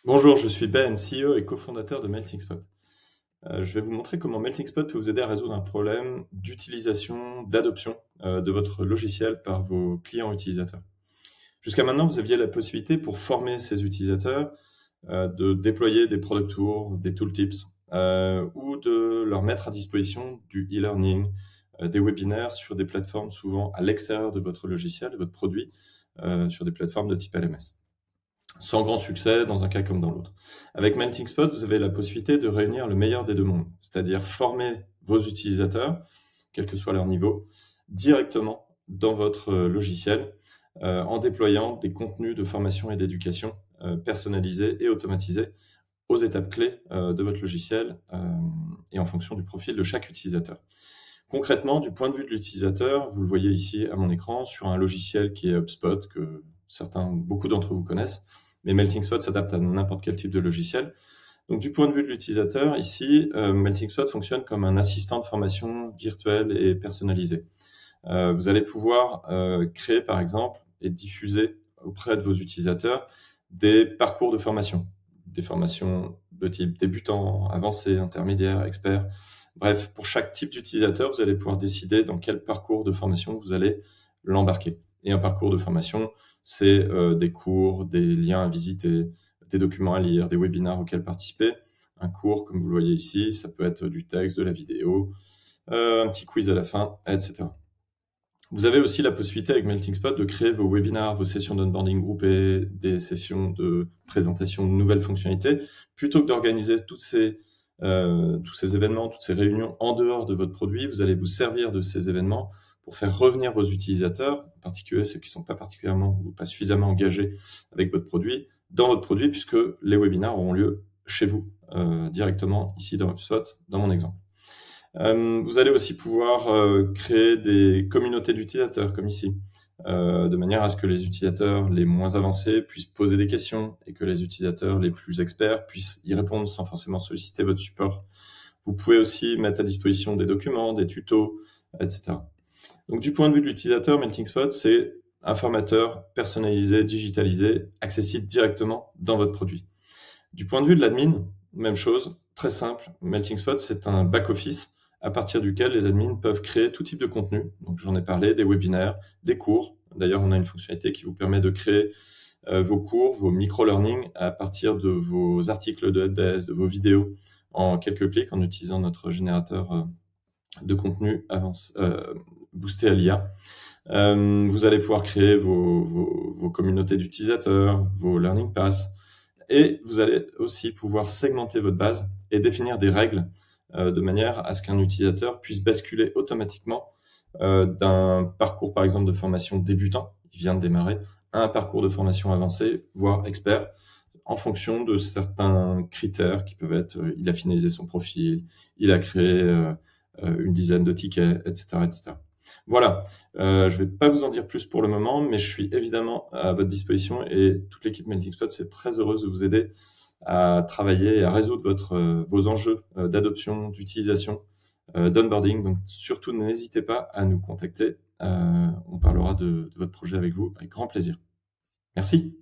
Bonjour, je suis Ben, CEO et cofondateur de MeltingSpot. Je vais vous montrer comment MeltingSpot peut vous aider à résoudre un problème d'utilisation, d'adoption de votre logiciel par vos clients utilisateurs. Jusqu'à maintenant, vous aviez la possibilité pour former ces utilisateurs de déployer des product tours, des tooltips ou de leur mettre à disposition du e-learning, des webinaires sur des plateformes souvent à l'extérieur de votre logiciel, de votre produit, sur des plateformes de type LMS. Sans grand succès dans un cas comme dans l'autre. Avec MeltingSpot, vous avez la possibilité de réunir le meilleur des deux mondes, c'est-à-dire former vos utilisateurs, quel que soit leur niveau, directement dans votre logiciel, en déployant des contenus de formation et d'éducation personnalisés et automatisés aux étapes clés de votre logiciel et en fonction du profil de chaque utilisateur. Concrètement, du point de vue de l'utilisateur, vous le voyez ici à mon écran sur un logiciel qui est HubSpot, que beaucoup d'entre vous connaissent, mais MeltingSpot s'adapte à n'importe quel type de logiciel. Donc du point de vue de l'utilisateur, ici, MeltingSpot fonctionne comme un assistant de formation virtuel et personnalisé. Vous allez pouvoir créer, par exemple, et diffuser auprès de vos utilisateurs des parcours de formation, des formations de type débutant, avancé, intermédiaire, expert. Bref, pour chaque type d'utilisateur, vous allez pouvoir décider dans quel parcours de formation vous allez l'embarquer. Et un parcours de formation, c'est des cours, des liens à visiter, des documents à lire, des webinaires auxquels participer. Un cours, comme vous le voyez ici, ça peut être du texte, de la vidéo, un petit quiz à la fin, etc. Vous avez aussi la possibilité avec MeltingSpot de créer vos webinaires, vos sessions d'onboarding groupées, des sessions de présentation de nouvelles fonctionnalités, plutôt que d'organiser tous ces événements, toutes ces réunions en dehors de votre produit. Vous allez vous servir de ces événements pour faire revenir vos utilisateurs, en particulier ceux qui ne sont pas particulièrement ou pas suffisamment engagés avec votre produit, dans votre produit, puisque les webinaires auront lieu chez vous, directement ici dans HubSpot, dans mon exemple. Vous allez aussi pouvoir créer des communautés d'utilisateurs, comme ici, de manière à ce que les utilisateurs les moins avancés puissent poser des questions et que les utilisateurs les plus experts puissent y répondre sans forcément solliciter votre support. Vous pouvez aussi mettre à disposition des documents, des tutos, etc. Donc du point de vue de l'utilisateur, MeltingSpot, c'est un formateur personnalisé, digitalisé, accessible directement dans votre produit. Du point de vue de l'admin, même chose, très simple. MeltingSpot, c'est un back-office à partir duquel les admins peuvent créer tout type de contenu. Donc j'en ai parlé, des webinaires, des cours. D'ailleurs, on a une fonctionnalité qui vous permet de créer vos cours, vos micro-learning à partir de vos articles de helpdesk, de vos vidéos en quelques clics en utilisant notre générateur de contenu boosté à l'IA. Vous allez pouvoir créer vos communautés d'utilisateurs, vos learning pass, et vous allez aussi pouvoir segmenter votre base et définir des règles de manière à ce qu'un utilisateur puisse basculer automatiquement d'un parcours, par exemple, de formation débutant, qui vient de démarrer, à un parcours de formation avancé, voire expert, en fonction de certains critères qui peuvent être, il a finalisé son profil, il a créé une dizaine de tickets, etc., etc. Voilà, je ne vais pas vous en dire plus pour le moment, mais je suis évidemment à votre disposition et toute l'équipe MeltingSpot c'est très heureuse de vous aider à travailler et à résoudre vos enjeux d'adoption, d'utilisation, d'onboarding. Donc surtout, n'hésitez pas à nous contacter. On parlera de votre projet avec vous avec grand plaisir. Merci.